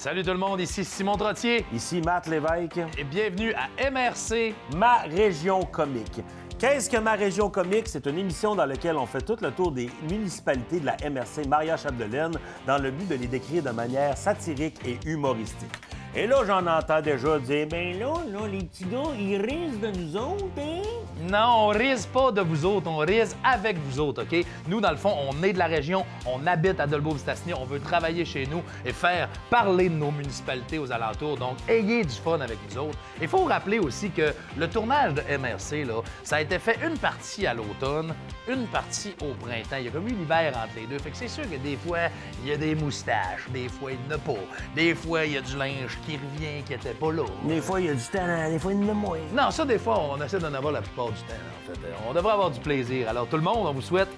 Salut tout le monde, ici Simon Trottier. Ici Matt Lévesque. Et bienvenue à MRC. Ma région comique. Qu'est-ce que Ma région comique? C'est une émission dans laquelle on fait tout le tour des municipalités de la MRC Maria-Chapdelaine dans le but de les décrire de manière satirique et humoristique. Et là, j'en entends déjà dire, ben là, les petits gars, ils risent de nous autres, hein? Non, on rise pas de vous autres, on rise avec vous autres, OK? Nous, dans le fond, on est de la région, on habite à Dolbeau-Mistassini, on veut travailler chez nous et faire parler de nos municipalités aux alentours. Donc, ayez du fun avec nous autres. Il faut rappeler aussi que le tournage de MRC, là, ça a été fait une partie à l'automne, une partie au printemps. Il y a comme eu l'hiver entre les deux. Fait que c'est sûr que des fois, il y a des moustaches, des fois, il n'y en a pas. Des fois, il y a du linge qui revient, qui n'était pas là. Des fois, il y a du talent, des fois, il y en a moins. Non, ça, des fois, on essaie d'en avoir la plupart du temps, en fait. On devrait avoir du plaisir. Alors, tout le monde, on vous souhaite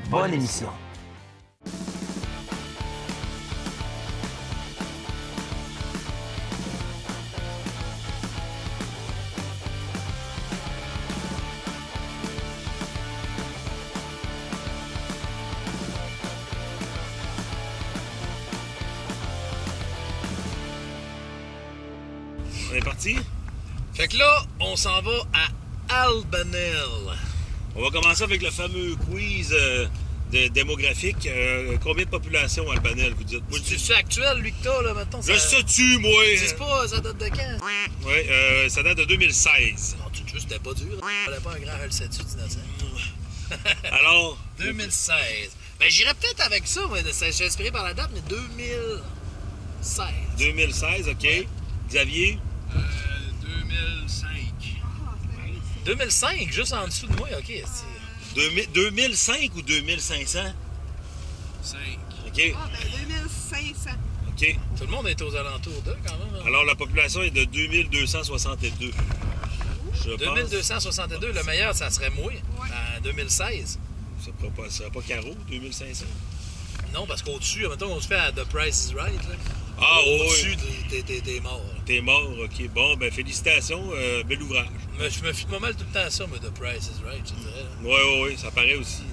une Bonne émission. On est parti? Fait que là, on s'en va à Albanel. On va commencer avec le fameux quiz démographique. Combien de population Albanel, vous dites? Moi, C'est actuel, lui, que t'as, là, maintenant? je sais-tu, moi? C'est pas, ça date de quand? Oui, ça date de 2016. Non, tu c'était pas dur. Fallait pas un grand L7 d'innocent. Alors? 2016. Ben, j'irais peut-être avec ça, moi. Je suis inspiré par la date, mais 2016. 2016, OK. Ouais. Xavier? 2005. 2005, juste en dessous de moi, OK. 2005 ou 2500? 5. OK. Ah, ben 2500. OK. Tout le monde est aux alentours d'eux, quand même. Hein? Alors, la population est de 2262. Je pense. 2262, le meilleur, ça serait moi, Ouais. en 2016. Ça sera pas carreau, 2500? Non, parce qu'au-dessus, mettons qu'on se fait à The Price is Right, là. Ah, oui. Au-dessus, t'es mort. Là. T'es mort, OK. Bon, ben félicitations, bel ouvrage. Mais je me fie pas mal tout le temps à ça, moi, The Price is Right, je dirais. Oui, ça paraît aussi.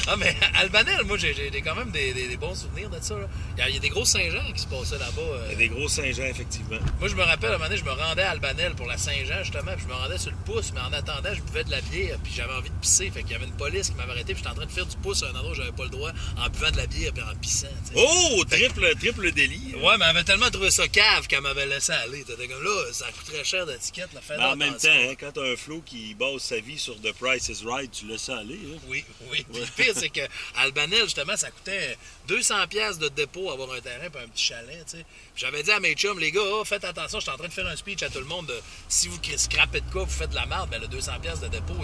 Ah, mais Albanel, moi, j'ai quand même des bons souvenirs de ça. Là. Il y a des gros Saint-Jean qui se passaient là-bas. Il y a des gros Saint-Jean, effectivement. Moi, je me rappelle, à un moment donné, je me rendais à Albanel pour la Saint-Jean, justement, puis je me rendais sur le pouce, mais en attendant, je buvais de la bière, puis j'avais envie de pisser. Fait qu'il y avait une police qui m'avait arrêté, puis j'étais en train de faire du pouce à un endroit où j'avais pas le droit, en buvant de la bière, puis en pissant. T'sais. Oh! Triple délit. Ouais, mais elle avait tellement trouvé ça cave qu'elle m'avait laissé aller. T'étais comme là, ça coûterait cher d'étiquette, la fête. Mais en même temps, hein, quand t'as un flow qui base sa vie sur The Price is Right, tu laisses ça aller. Hein? Oui. Puis le pire, c'est que Albanel, justement, ça coûtait 200$ de dépôt avoir un terrain et un petit chalet, tu sais. J'avais dit à mes chums, les gars, faites attention, je suis en train de faire un speech à tout le monde de si vous scrapez de quoi, vous faites de la merde, ben le 200$ de dépôt,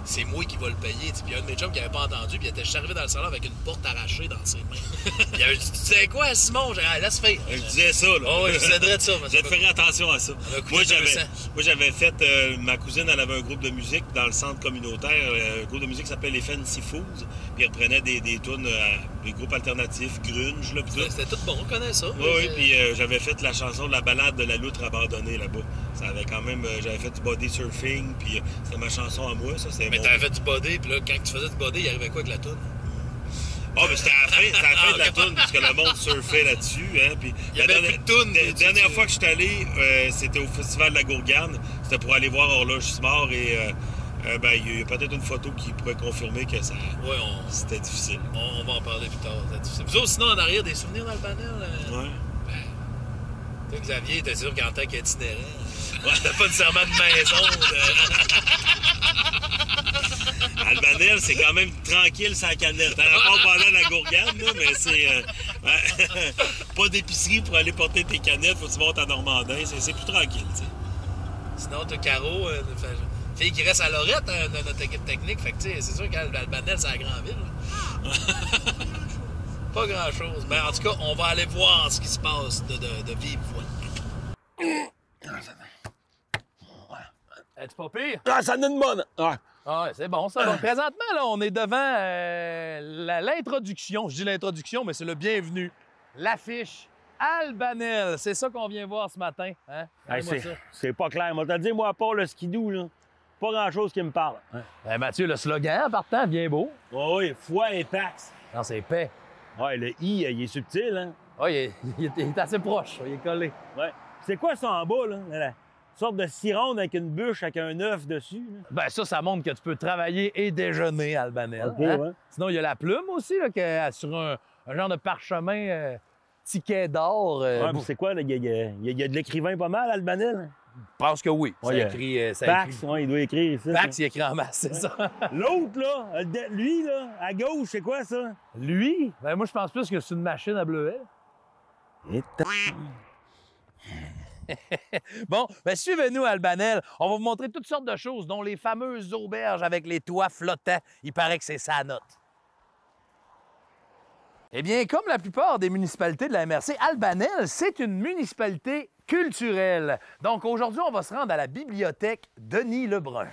c'est moi qui va le payer. T'sais. Puis il y a un de mes chums qui n'avait pas entendu, puis il était arrivé dans le salon avec une porte arrachée dans ses mains. Il avait dit, tu sais quoi, Simon? J'ai dit, laisse faire. Je disais ça, là. Oh, je vous aiderais de ça. Je te ferai attention à ça. Moi, j'avais fait, ma cousine, elle avait un groupe de musique dans le centre communautaire, un groupe de musique qui s'appelle les Fancy Fools, puis ils reprenaient des tunes, des groupes alternatifs, grunge, là, puis tout. C'était tout bon, on connaît ça. Oui, puis j'avais fait la chanson de la balade de la loutre abandonnée là-bas. Ça avait quand même, j'avais fait du body surfing, puis c'était ma chanson à moi, ça, c'est Mais mon... t'avais fait du body, puis là, quand tu faisais du body, il arrivait quoi avec la toune? Ah, mais c'était à la fin de la toune, parce que le monde surfait là-dessus, hein, puis... Il y avait plus de toune. La dernière fois que je suis allé, c'était au Festival de la Gourgane, c'était pour aller voir Horloge Simard, et ben, il y a peut-être une photo qui pourrait confirmer que ça... Ouais, c'était difficile. on va en parler plus tard, c'était difficile. Vous autres, sinon, en arrière, des souvenirs dans le panel? Ouais. Toi, Xavier, t'es sûr qu'en tant qu'itinérant, t'as pas nécessairement de maison. Albanel, c'est quand même tranquille sans canette. Hein? Pas pendant la Gourgane, là, mais c'est... pas d'épicerie pour aller porter tes canettes, faut que tu montes à Normandin, c'est plus tranquille, tu sais. Sinon, t'as Caro, fille qui reste à Lorette, hein, de notre équipe technique. Fait que, tu sais, c'est sûr qu'Albanel, c'est la grande ville. Pas grand-chose. Ben, en tout cas, on va aller voir ce qui se passe de vive voix. Es-tu pas pire? Ah, ça en a une bonne! Ah. Ah, c'est bon, ça. Donc, présentement, là, on est devant l'introduction. Je dis l'introduction, mais c'est le bienvenu. L'affiche Albanel. C'est ça qu'on vient voir ce matin. Hein? Hey, Regardez-moi ça. c'est pas clair. Moi, t'as dit, moi, à part le skidoo, là, pas grand-chose qui me parle. Hein? Ben, Mathieu, le slogan, en partant, bien beau. Oh, oui, foi et pax. Non, c'est paix. Ouais, le I, il est subtil, hein? Ah, il est assez proche, il est collé. Ouais. C'est quoi ça en bas, là? Une sorte de cironde avec une bûche avec un œuf dessus. Là. Ben ça montre que tu peux travailler et déjeuner à Albanel. OK, hein? ouais. Sinon, il y a la plume aussi, là, sur un genre de parchemin ticket d'or. Ouais, puis c'est quoi, là? Il y a de l'écrivain pas mal, Albanel? Je pense que oui. Ça Ouais, écrit... Pax, ouais, il doit écrire ça. Pax, il écrit en masse, c'est ça. L'autre, là, lui, là, à gauche, c'est quoi ça? Lui? Ben moi, je pense plus que c'est une machine à bleuet. Bon, ben suivez-nous à Albanel. On va vous montrer toutes sortes de choses, dont les fameuses auberges avec les toits flottants. Il paraît que c'est ça note. Eh bien, comme la plupart des municipalités de la MRC, Albanel, c'est une municipalité culturelle. Donc aujourd'hui, on va se rendre à la bibliothèque Denis Lebrun.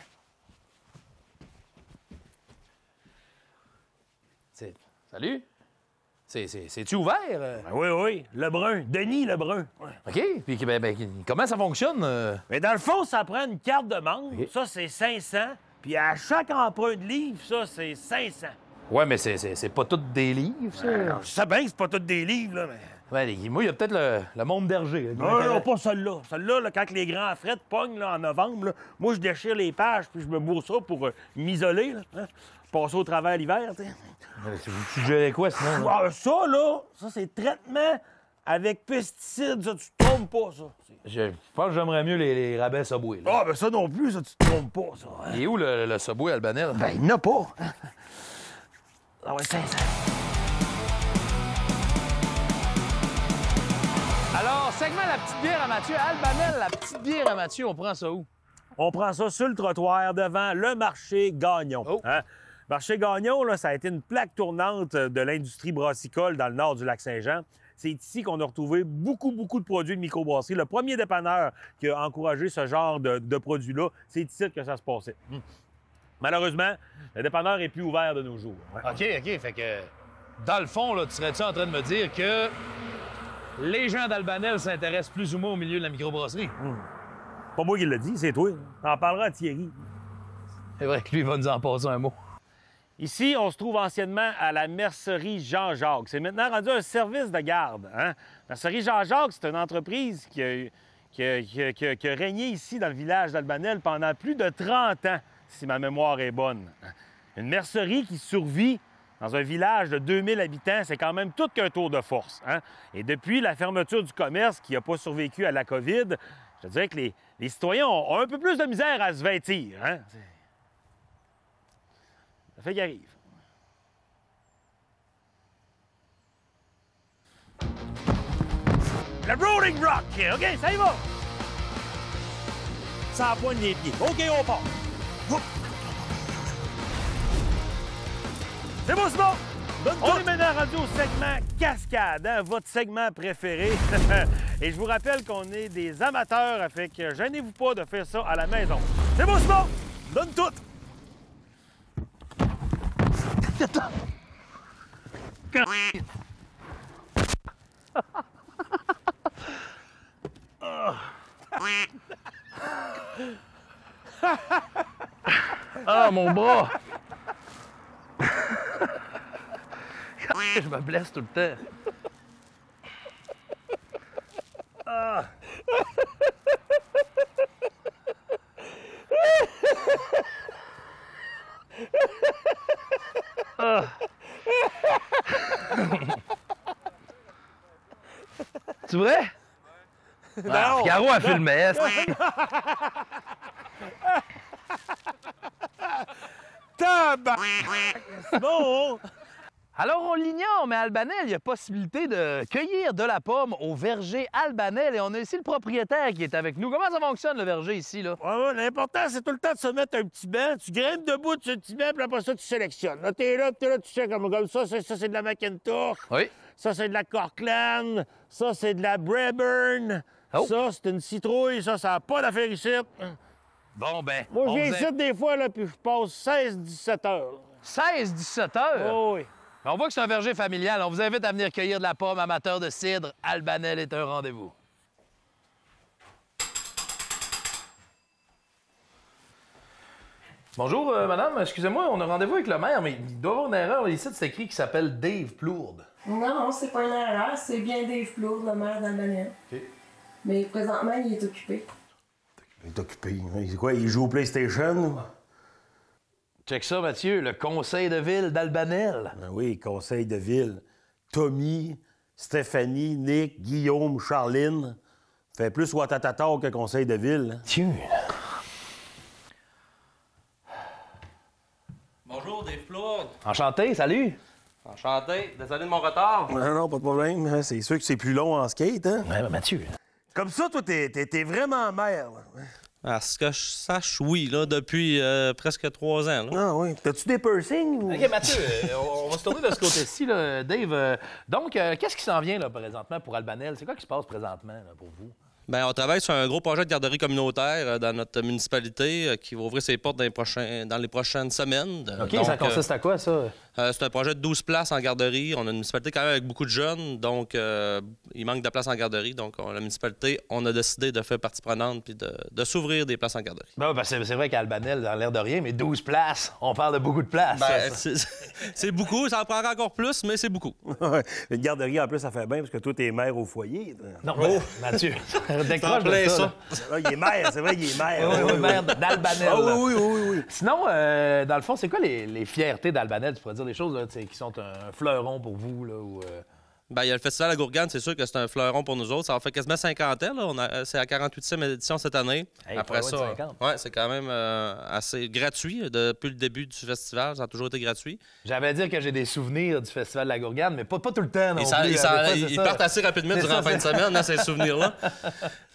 Salut? C'est-tu ouvert? Ben oui, Lebrun, Denis Lebrun. Ouais. OK. Puis comment ça fonctionne? Mais dans le fond, ça prend une carte de membre. OK. Ça, c'est 500. Puis à chaque emprunt de livre, ça, c'est 500. Ouais, mais c'est pas tous des livres, ça. Alors, je sais bien que c'est pas tous des livres, là, mais... Ouais, moi, il y a peut-être le monde d'Hergé. Non, pas celle-là. Celle-là, là, quand les grands frais pognent là, en novembre, là, moi, je déchire les pages puis je me bourre ça pour m'isoler, là, hein, passer au travers l'hiver, tu sais. Vous suggérez quoi, sinon? Là? Ah, ça, là, ça, c'est traitement avec pesticides. Ça, tu te trompes pas, ça. Je pense que j'aimerais mieux les rabais Subway. Là. Ah, ben ça non plus, ça, tu te trompes pas, ça. Hein? Il est où le Subway Albanel? Ben, il n'y en a pas. Ah ouais, 500. Alors, segment la petite bière à Mathieu. Albanel, la petite bière à Mathieu, on prend ça où? On prend ça sur le trottoir devant le marché Gagnon. Oh. Hein? Marché Gagnon, là, ça a été une plaque tournante de l'industrie brassicole dans le nord du Lac-Saint-Jean. C'est ici qu'on a retrouvé beaucoup de produits de microbrasserie. Le premier dépanneur qui a encouragé ce genre de produits-là, c'est ici que ça se passait. Malheureusement, le dépanneur est plus ouvert de nos jours. Ouais. OK. Fait que, dans le fond, là, tu serais-tu en train de me dire que les gens d'Albanel s'intéressent plus ou moins au milieu de la microbrasserie? Pas moi qui l'ai dit, c'est toi. T'en parleras à Thierry. C'est vrai que lui, il va nous en passer un mot. Ici, on se trouve anciennement à la mercerie Jean-Jacques. C'est maintenant rendu un service de garde. Hein? Mercerie Jean-Jacques, c'est une entreprise qui a régné ici dans le village d'Albanel pendant plus de 30 ans, si ma mémoire est bonne. Une mercerie qui survit dans un village de 2000 habitants, c'est quand même tout qu'un tour de force. Hein? Et depuis la fermeture du commerce qui n'a pas survécu à la COVID, je dirais que les citoyens ont un peu plus de misère à se vêtir. Hein? Ça fait qu'il arrive. Le Rolling Rock! OK, ça y va! Ça poigne les pieds. OK, on part. C'est bon, c'est bon! On est maintenant rendu au segment Cascade, hein, votre segment préféré. Et je vous rappelle qu'on est des amateurs, fait que gênez-vous pas de faire ça à la maison. C'est bon, c'est bon! Donne tout! Ah, mon bras! Je me blesse tout le temps. Ah. Ah. Tu vrai? Ah, Figaro a filmé. C'est bon! Alors, on l'ignore, mais à Albanel, il y a possibilité de cueillir de la pomme au verger Albanel. Et on a ici le propriétaire qui est avec nous. Comment ça fonctionne, le verger, ici, là? Ouais, l'important, c'est tout le temps de se mettre un petit banc. Tu grimpes debout sur le petit banc, puis après ça, tu sélectionnes. Là, t'es là, tu sais comme ça. Ça, c'est de la Macintosh. Oui. Ça, c'est de la Corkland. Ça, c'est de la Braeburn. Oh. Ça, c'est une citrouille. Ça n'a pas d'affaire ici. Bon, ben... Moi, je viens ici des fois, là, puis je passe 16-17 heures. 16-17 heures? Oh, oui. On voit que c'est un verger familial. On vous invite à venir cueillir de la pomme, amateur de cidre. Albanel est un rendez-vous. Bonjour, madame. Excusez-moi, on a rendez-vous avec le maire, mais il doit y avoir une erreur. Ici, c'est écrit qui s'appelle Dave Plourde. Non, c'est pas une erreur. C'est bien Dave Plourde, le maire d'Albanel. OK. Mais présentement, il est occupé. Il est occupé. C'est quoi, il joue au PlayStation? Check ça, Mathieu. Le conseil de ville d'Albanel. Ben oui, conseil de ville. Tommy, Stéphanie, Nick, Guillaume, Charline. Fait plus Ouattatata que conseil de ville. Hein. Tiens. Bonjour, Dave Plourde. Enchanté, salut. Enchanté. Désolé de mon retard. Non, pas de problème. Hein. C'est sûr que c'est plus long en skate, hein? Ouais, ben, Mathieu. Comme ça, toi, t'es vraiment mère, là. À ce que je sache, oui, là, depuis presque 3 ans. Là. Ah oui. T'as-tu des piercings? Ou... OK, Mathieu, on va se tourner de ce côté-ci, là. Dave, donc, qu'est-ce qui s'en vient, là, présentement, pour Albanel? C'est quoi qui se passe présentement, là, pour vous? Bien, on travaille sur un gros projet de garderie communautaire dans notre municipalité qui va ouvrir ses portes dans les prochaines semaines. OK, Donc, ça consiste à quoi, ça? c'est un projet de 12 places en garderie. On a une municipalité quand même avec beaucoup de jeunes, donc il manque de places en garderie. Donc, la municipalité, on a décidé de faire partie prenante puis de s'ouvrir des places en garderie. Ben, c'est vrai qu'Albanel, dans l'air de rien, mais 12 places, on parle de beaucoup de places. Ben, ça. c'est beaucoup, ça en prendra encore plus, mais c'est beaucoup. Une garderie, en plus, ça fait bien parce que toi, t'es mère au foyer. Non, ben, Mathieu, décroche de plein, ça. ça. Ah, il est maire, c'est vrai, il est maire. Oui, maire d'Albanel. Ah, là. oui. Sinon, dans le fond, c'est quoi les fiertés d'Albanel? Tu pourrais dire des choses là, qui sont un fleuron pour vous, là, ou... Bien, il y a le Festival à Gourgane, c'est sûr que c'est un fleuron pour nous autres. Ça en fait quasiment 50 ans. Là. C'est la 48e édition cette année. Hey, Après pas ça, loin de 50. ouais, c'est quand même assez gratuit. Depuis le début du festival, ça a toujours été gratuit. J'avais à dire que j'ai des souvenirs du Festival de la Gourgane, mais pas tout le temps non Et plus. ils partent assez rapidement C'est durant la ça, fin de semaine, hein, ces souvenirs-là.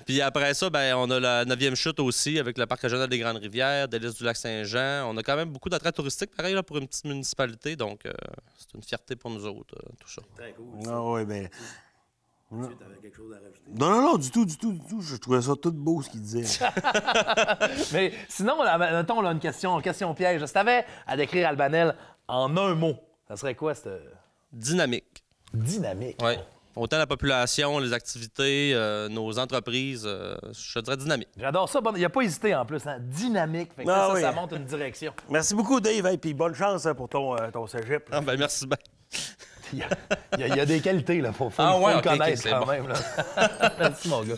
Puis après ça, ben, on a la 9e chute aussi avec le parc régional des Grandes-Rivières, Délices du Lac-Saint-Jean. On a quand même beaucoup d'attraits touristiques, pareil, là, pour une petite municipalité. Donc, c'est une fierté pour nous autres, tout ça. Très cool. Ah, oui, bien. Tu avais quelque chose à rajouter? Non, du tout. Je trouvais ça tout beau, ce qu'il disait. Mais sinon, là, mettons, là, une question piège. Si t'avais à décrire Albanel en un mot, ça serait quoi, cette... Dynamique. Dynamique. Oui. Autant la population, les activités, nos entreprises, je dirais dynamique. J'adore ça. Il n'a pas hésité, en plus. Hein? Dynamique. Fait que Ah, oui. ça montre une direction. Merci beaucoup, Dave, et puis bonne chance pour ton cégep. Ah, ben merci bien. Il y a des qualités, là. Faut Ah, ouais, le ok, connaître c'est quand bon. même. Là. Merci, mon gars.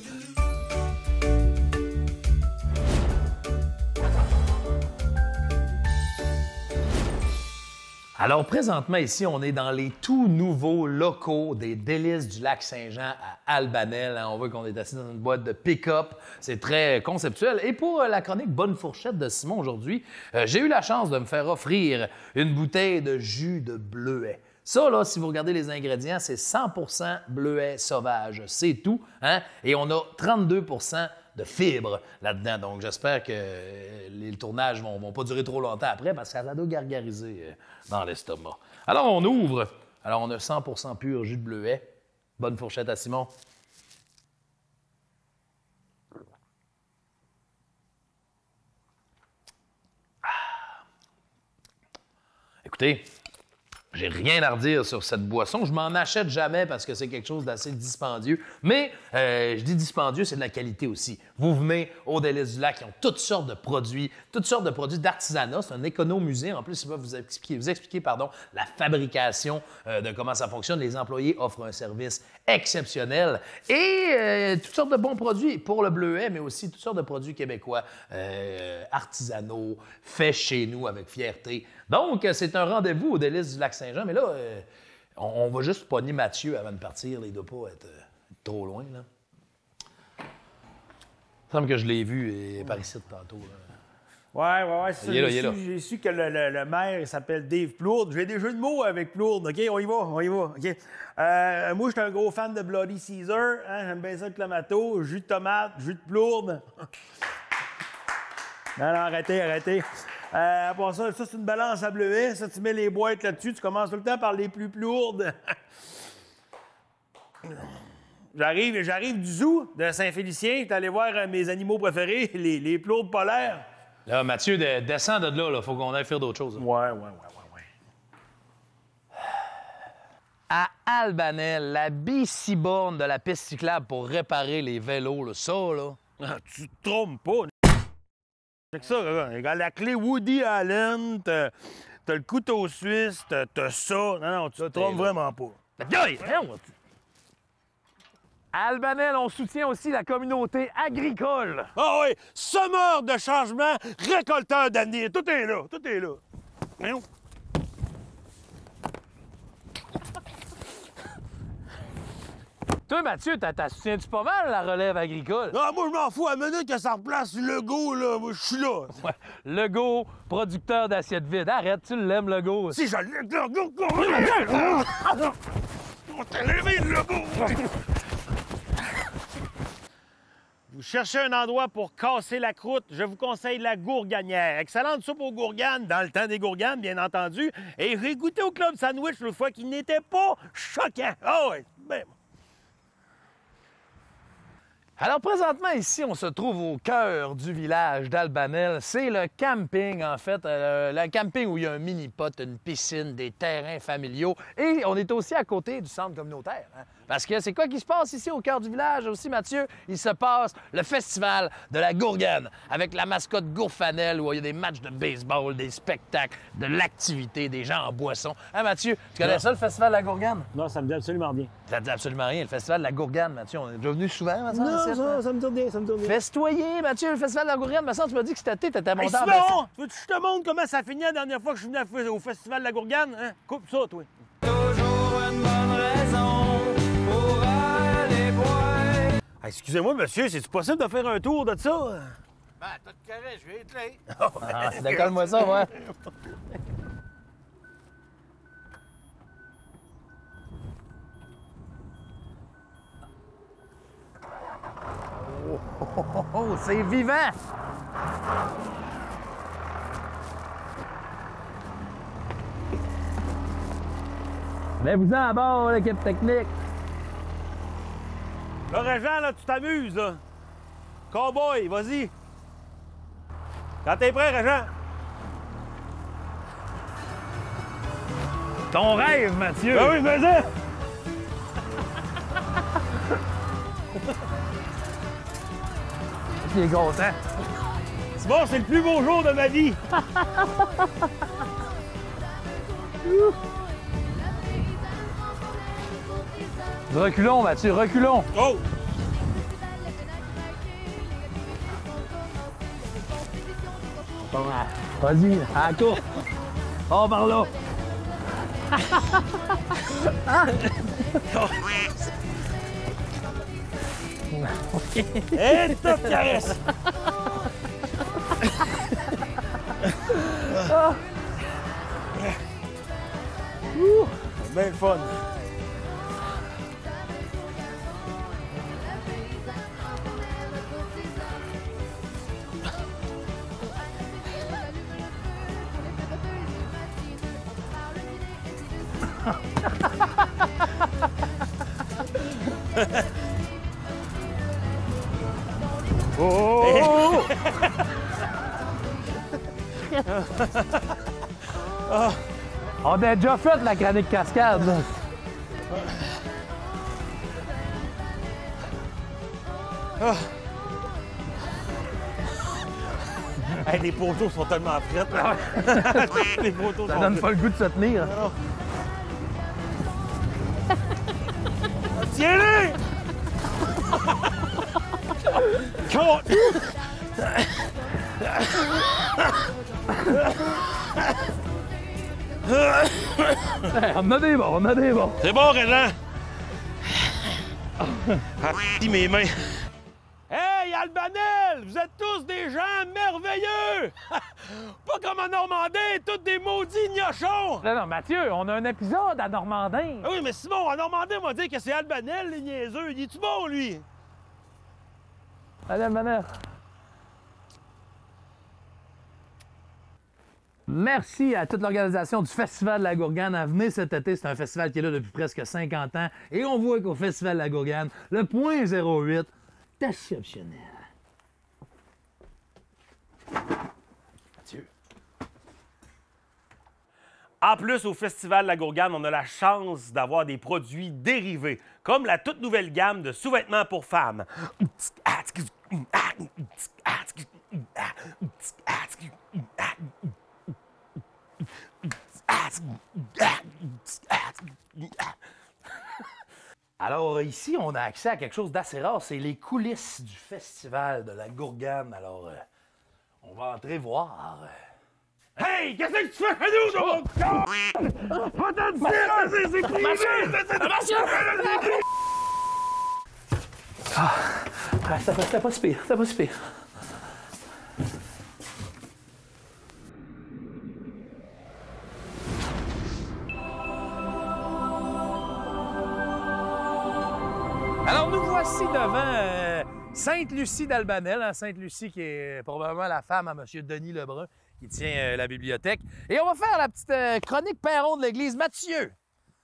Alors, présentement, ici, on est dans les tout nouveaux locaux des Délices du Lac-Saint-Jean à Albanel. On voit qu'on est assis dans une boîte de pick-up. C'est très conceptuel. Et pour la chronique Bonne Fourchette de Simon aujourd'hui, j'ai eu la chance de me faire offrir une bouteille de jus de bleuet. Ça, là, si vous regardez les ingrédients, c'est 100% bleuet sauvage. C'est tout. Hein? Et on a 32% de fibres là-dedans. Donc, j'espère que les tournages ne vont pas durer trop longtemps après parce que ça doit gargariser dans l'estomac. Alors, on ouvre. Alors, on a 100% pur jus de bleuet. Bonne fourchette à Simon. Écoutez, j'ai rien à redire sur cette boisson. Je m'en achète jamais parce que c'est quelque chose d'assez dispendieux. Mais je dis dispendieux, c'est de la qualité aussi. Vous venez au Délices du Lac, ils ont toutes sortes de produits d'artisanat. C'est un économusée. En plus, il va vous expliquer la fabrication de comment ça fonctionne. Les employés offrent un service exceptionnel. Et toutes sortes de bons produits pour le bleuet, mais aussi toutes sortes de produits québécois, artisanaux, faits chez nous avec fierté. Donc, c'est un rendez-vous au Délices du Lac-Saint-Jean. Mais là, on va juste pogner Mathieu avant de partir. Il ne doit pas être trop loin, là. Il me semble que je l'ai vu par ici tantôt. Là. Ouais, c'est ça. Il est là. J'ai su que le maire il s'appelle Dave Plourde. J'ai des jeux de mots avec Plourde. OK, on y va. OK. Moi, je suis un gros fan de Bloody Caesar. Hein? J'aime bien ça, le clamato. Jus de tomate, jus de Plourde. Non, arrêtez. Après ça, c'est une balance à bleuet. Ça, tu mets les boîtes là-dessus. Tu commences tout le temps par les plus lourdes. J'arrive du zoo de Saint-Félicien. J'étais allé voir mes animaux préférés, les plourdes polaires. Là, Mathieu, descends de là. Faut qu'on aille faire d'autres choses. Là. Ouais. À Albanel, la biciborne de la piste cyclable pour réparer les vélos, là, ça, là... Tu te trompes pas. Check ça, regarde, la clé Woody Allen, t'as le couteau suisse, t'as ça. Non, tu te trompes vraiment pas. Albanel, on soutient aussi la communauté agricole. Ah oui, semeur de changement, récolteur d'avenir. Tout est là, tout est là. Voyons. Toi, Mathieu, t'as soutiens-tu pas mal la relève agricole? Ah, moi, je m'en fous. À la minute que ça replace le go, là, moi, je suis là. Ouais. Legault, producteur d'assiettes vides. Arrête, tu l'aimes, Legault. Si je l'aime, le go, on t'a levé le go. Vous cherchez un endroit pour casser la croûte, je vous conseille la Gourganière. Excellente soupe aux gourganes, dans le temps des gourganes, bien entendu. Et j'ai goûté au Club Sandwich l'autre fois qui n'était pas choquant. Ah oui, ben... Alors, présentement, ici, on se trouve au cœur du village d'Albanel. C'est le camping, en fait. Le camping où il y a un mini-pot, une piscine, des terrains familiaux. Et on est aussi à côté du centre communautaire. Hein? Parce que c'est quoi qui se passe ici au cœur du village aussi, Mathieu? Il se passe le festival de la Gourgane avec la mascotte Gourfanel où il y a des matchs de baseball, des spectacles, de l'activité, des gens en boisson. Hein, Mathieu? Tu connais ça, le festival de la Gourgane? Non, ça me dit absolument rien. Ça te dit absolument rien. Le festival de la Gourgane, Mathieu, on est déjà venu souvent, Mathieu? Non, ça me dit rien, ça me dit rien. Festoyer, Mathieu, le festival de la Gourgane. Mathieu, tu m'as dit que cet été, t'étais monté en Simon, tu veux que je te montre comment ça finit la dernière fois que je suis venu au festival de la Gourgane? Hein? Coupe ça, toi. Toujours une bonne raison pour aller boire. Excusez-moi, monsieur, c'est-tu possible de faire un tour de ça? Ben, t'as de carré, je vais être là. Ah, décolle-moi ça, ouais. Oh, c'est vivant! Mets-vous-en à bord, l'équipe technique. Là, Régent, là, tu t'amuses, là. Cowboy, vas-y. Quand t'es prêt, Régent. Ton rêve, Mathieu! Ben oui, vas-y. Il est content. C'est bon, c'est le plus beau jour de ma vie. Reculons, Mathieu, reculons. Oh! Bon, vas-y, à la course. Oh, par là. Et top caresse! Bien le fun. Oh! On a déjà fait la chronique cascade, là. Hey, les poteaux sont tellement prêts. Là. Les poteaux Ça sont donne prêts. pas le goût de se tenir. Tiens-les! On a des bons, on a des bons. C'est bon, Régent! Mes mains. Hey, Albanel! Vous êtes tous des gens merveilleux! Pas comme en Normandie, tous des maudits gnochons! Non, non, Mathieu, on a un épisode à Normandin. Ah oui, mais Simon, en Normandie, on va dire que c'est Albanel, les niaiseux. Il est-tu bon, lui? Allez, Manel. Merci à toute l'organisation du Festival de la Gourgane. Venez cet été, c'est un festival qui est là depuis presque 50 ans. Et on voit qu'au Festival de la Gourgane, le point 08 est exceptionnel. Mathieu. En plus, au Festival de la Gourgane, on a la chance d'avoir des produits dérivés, comme la toute nouvelle gamme de sous-vêtements pour femmes. Alors ici, on a accès à quelque chose d'assez rare, c'est les coulisses du festival de la Gourgane. Alors, on va entrer voir. Hey, qu'est-ce que tu fais chez nous, mon gars? Va t'en dire, c'est privé! C'était pas si pire, c'était pas si pire. Alors, nous voici devant Sainte-Lucie d'Albanel, hein, Sainte-Lucie qui est probablement la femme à M. Denis Lebrun qui tient la bibliothèque. Et on va faire la petite chronique Perron de l'Église. Mathieu,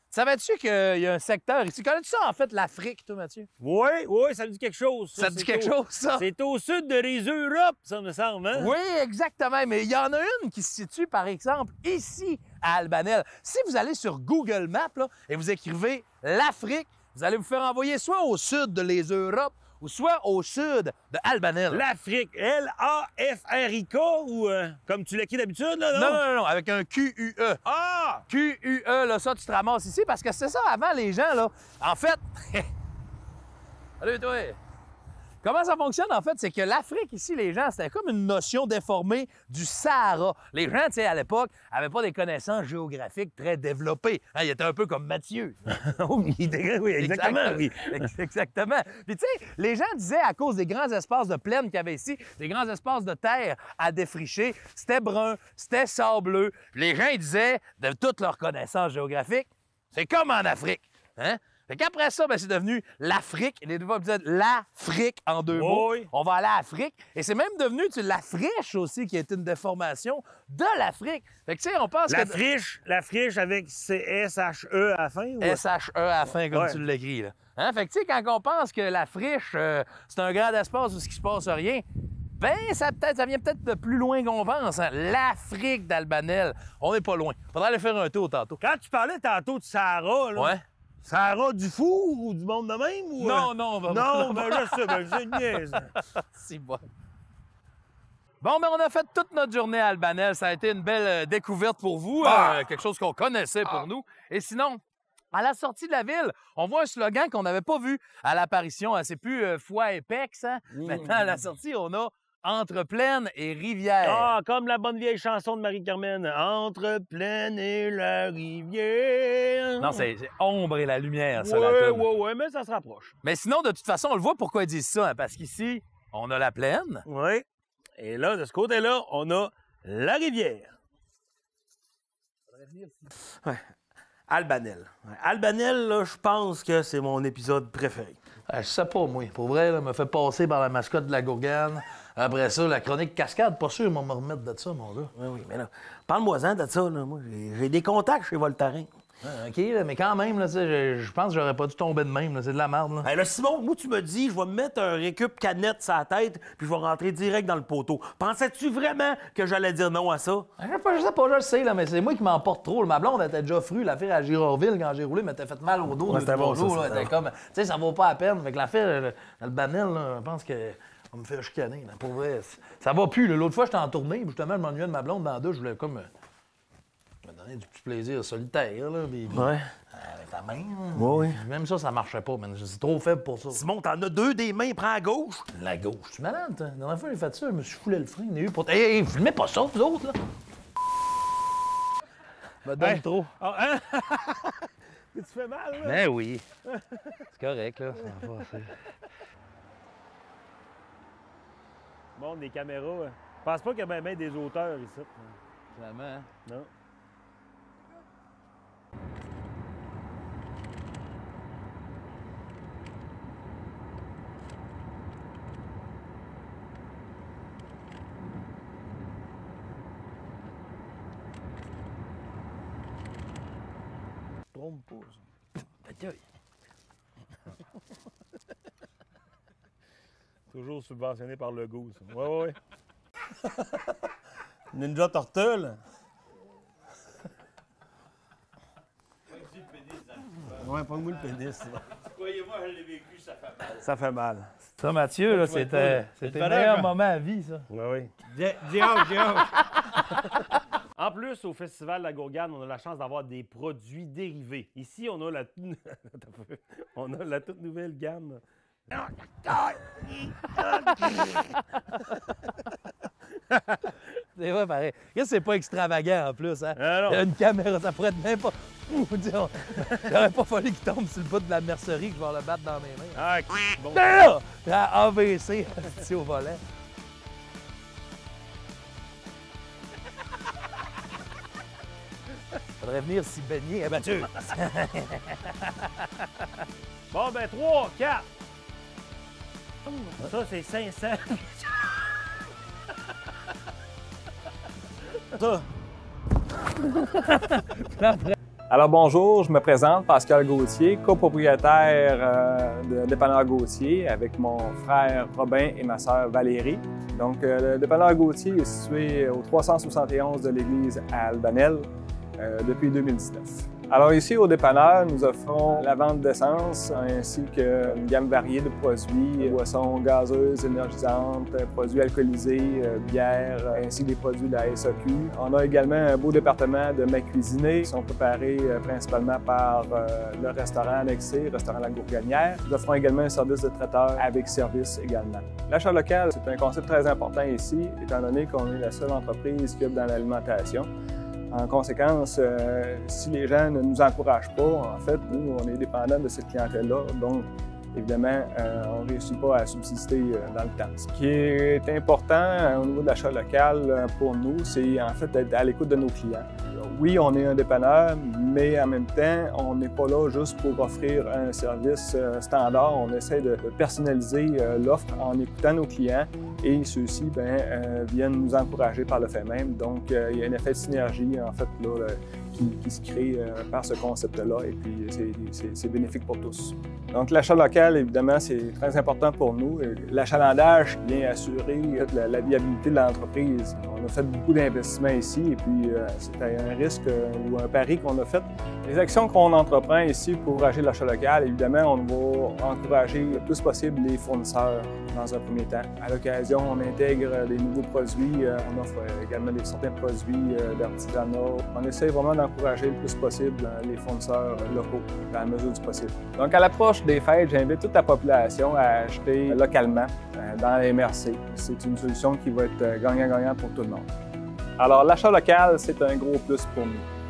savais-tu qu'il y a un secteur ici? Connais-tu ça, en fait, l'Afrique, toi, Mathieu? Oui, ça me dit quelque chose. Ça te dit quelque chose, ça? C'est au sud de les Europes, ça me semble, hein? Oui, exactement. Mais il y en a une qui se situe, par exemple, ici, à Albanel. Si vous allez sur Google Maps là, et vous écrivez l'Afrique, vous allez vous faire envoyer soit au sud de les Europes ou soit au sud de Albanel. L'Afrique, L-A-F-R-I-K ou comme tu l'écris d'habitude, là, non? Non, avec un Q-U-E. Ah! Q-U-E, là, ça, tu te ramasses ici parce que c'est ça, avant, les gens, là. En fait. Salut, toi! Comment ça fonctionne, en fait? C'est que l'Afrique, ici, les gens, c'était comme une notion déformée du Sahara. Les gens, tu sais, à l'époque, n'avaient pas des connaissances géographiques très développées. Hein, ils étaient un peu comme Mathieu. Oui, exactement, oui. Exactement. Puis, tu sais, les gens disaient, à cause des grands espaces de plaine qu'il y avait ici, des grands espaces de terre à défricher, c'était brun, c'était sableux. Puis les gens, ils disaient, de toutes leurs connaissances géographiques, c'est comme en Afrique. Hein? Fait qu'après ça, ben, c'est devenu l'Afrique. Les deux fois, vous dites l'Afrique en deux mots. Oui. On va aller à l'Afrique. Et c'est même devenu l'Afriche aussi, qui est une déformation de l'Afrique. Fait que, tu sais, on pense que... La friche avec S-H-E à la fin? Ou... S-H-E à la fin, comme Ouais. tu l'écris, là. Hein? Fait que, tu sais, quand on pense que la friche, c'est un grand espace où il se passe rien, ben, ça vient peut-être de plus loin qu'on pense. Hein? L'Afrique d'Albanel. On n'est pas loin. Faudrait aller faire un tour tantôt. Quand tu parlais tantôt de Sahara, là... Ouais. Sahara du four ou du monde de même? Ou, Non, Non, ben je sais, ben c'est une niaise. C'est bon. Bon, ben on a fait toute notre journée à Albanel. Ça a été une belle découverte pour vous. Quelque chose qu'on connaissait pour nous. Et sinon, à la sortie de la ville, on voit un slogan qu'on n'avait pas vu à l'apparition. Hein. C'est plus Foix et Pex. Hein? Maintenant, à la sortie, on a Entre Plaine et Rivière. Ah, comme la bonne vieille chanson de Marie-Carmen. Entre Plaine et la rivière. Non, c'est Ombre et la lumière, ça, ouais, la toune. ouais, mais ça se rapproche. Mais sinon, de toute façon, on le voit pourquoi ils disent ça. Hein, parce qu'ici, on a la plaine. Oui. Et là, de ce côté-là, on a la rivière. Ouais. Albanel. Ouais. Albanel, là, je pense que c'est mon épisode préféré. Je sais pas, moi. Pour vrai, là, me fait passer par la mascotte de la Gourgane. Après ça, la chronique cascade, pas sûr, ils vont me remettre de ça, mon gars. Oui, mais là, parle-moi-en de ça, là. Moi, j'ai des contacts chez Voltaren. OK, là, mais quand même, là, je pense que j'aurais pas dû tomber de même. là. C'est de la merde. Là. Hey, là, Simon, moi, tu me dis, je vais me mettre un récup canette sur la tête, puis je vais rentrer direct dans le poteau. Pensais-tu vraiment que j'allais dire non à ça? Je sais pas, je le sais, là, mais c'est moi qui m'emporte trop. Ma blonde était déjà frue. L'affaire à Girardville, quand j'ai roulé, m'était fait mal au dos. Ouais, c'était bon, ça, là, c'était était comme, tu sais, ça vaut pas la peine. Fait que l'affaire, Albanel, là, je pense que on me fait chicaner. Là, pour vrai, ça va plus. là. L'autre fois, j'étais en tournée, puis justement, je m'ennuyais de ma blonde dans la douche. Je voulais comme me donner du petit plaisir solitaire. Là, puis, Ouais. avec ta main. Oui. Même ça marchait pas, man. C'est trop faible pour ça. Simon, t'en as deux des mains, prends à gauche. La gauche. Tu es malade, toi? La dernière fois, j'ai fait ça, je me suis foulé le frein. Hey, filmez pas ça, vous autres, là! Me donne Hey. trop. Ah, hein? Tu fais mal, là? Ben oui. C'est correct, là. Ça va, c'est... Bon, des caméras. Je pense pas qu'il y a bien des auteurs ici. Finalement, hein? Non. Trompe pas, ça. Bataille. Toujours subventionné par le goût, ça. Ouais. Ninja Turtle. Ouais, pas le le pénis. Croyez-moi, je l'ai vécu, ça fait mal. Ça fait mal. Ça, Mathieu, là, c'était le meilleur moment à vie, ça. Ouais. J'ai hâte. En En plus, au Festival de la Gourgane, on a la chance d'avoir des produits dérivés. Ici, on a on a la toute nouvelle gamme. C'est vrai, pareil. Qu'est-ce que c'est pas extravagant en plus, hein? Ah non. Il y a une caméra, ça pourrait être même pas. Il n'aurait pas fallu qu'il tombe sur le bout de la mercerie que je vais le battre dans mes mains. Ah, bon. Là! À AVC, c'est au volant. Faudrait venir s'y baigner, hein, Mathieu? Bon, ben 3, 4. Ça, c'est 500. Ça. Alors bonjour, je me présente, Pascal Gauthier, copropriétaire de Dépanneur Gauthier avec mon frère Robin et ma sœur Valérie. Donc le Dépanneur Gauthier est situé au 371 de l'église à Albanel depuis 2019. Alors ici au dépanneur, nous offrons la vente d'essence ainsi qu'une gamme variée de produits, boissons gazeuses, énergisantes, produits alcoolisés, bières, ainsi que des produits de la SAQ. On a également un beau département de mets cuisinés qui sont préparés principalement par le restaurant annexé, le restaurant La Gourganière. Nous offrons également un service de traiteur avec service également. L'achat local, c'est un concept très important ici, étant donné qu'on est la seule entreprise qui œuvre dans l'alimentation. En conséquence, si les gens ne nous encouragent pas, en fait, nous, on est dépendants de cette clientèle-là. Donc, évidemment, on ne réussit pas à subsister dans le temps. Ce qui est important au niveau de l'achat local pour nous, c'est en fait d'être à l'écoute de nos clients. Oui, on est un dépanneur, mais en même temps, on n'est pas là juste pour offrir un service standard. On essaie de personnaliser l'offre en écoutant nos clients et ceux-ci viennent nous encourager par le fait même. Donc, il y a un effet de synergie, en fait, là, qui se crée par ce concept-là et puis c'est bénéfique pour tous. Donc l'achat local, évidemment, c'est très important pour nous. L'achalandage vient assurer la viabilité de l'entreprise. On a fait beaucoup d'investissements ici et puis c'était un risque ou un pari qu'on a fait. Les actions qu'on entreprend ici pour encourager l'achat local, évidemment, on va encourager le plus possible les fournisseurs dans un premier temps. À l'occasion, on intègre des nouveaux produits, on offre également certains produits d'artisanat. On essaie vraiment d'encourager le plus possible les fournisseurs locaux, dans la mesure du possible. Donc, à l'approche des fêtes, j'invite toute la population à acheter localement dans les MRC. C'est une solution qui va être gagnant-gagnant pour tout le monde. Alors, l'achat local, c'est un gros plus pour nous.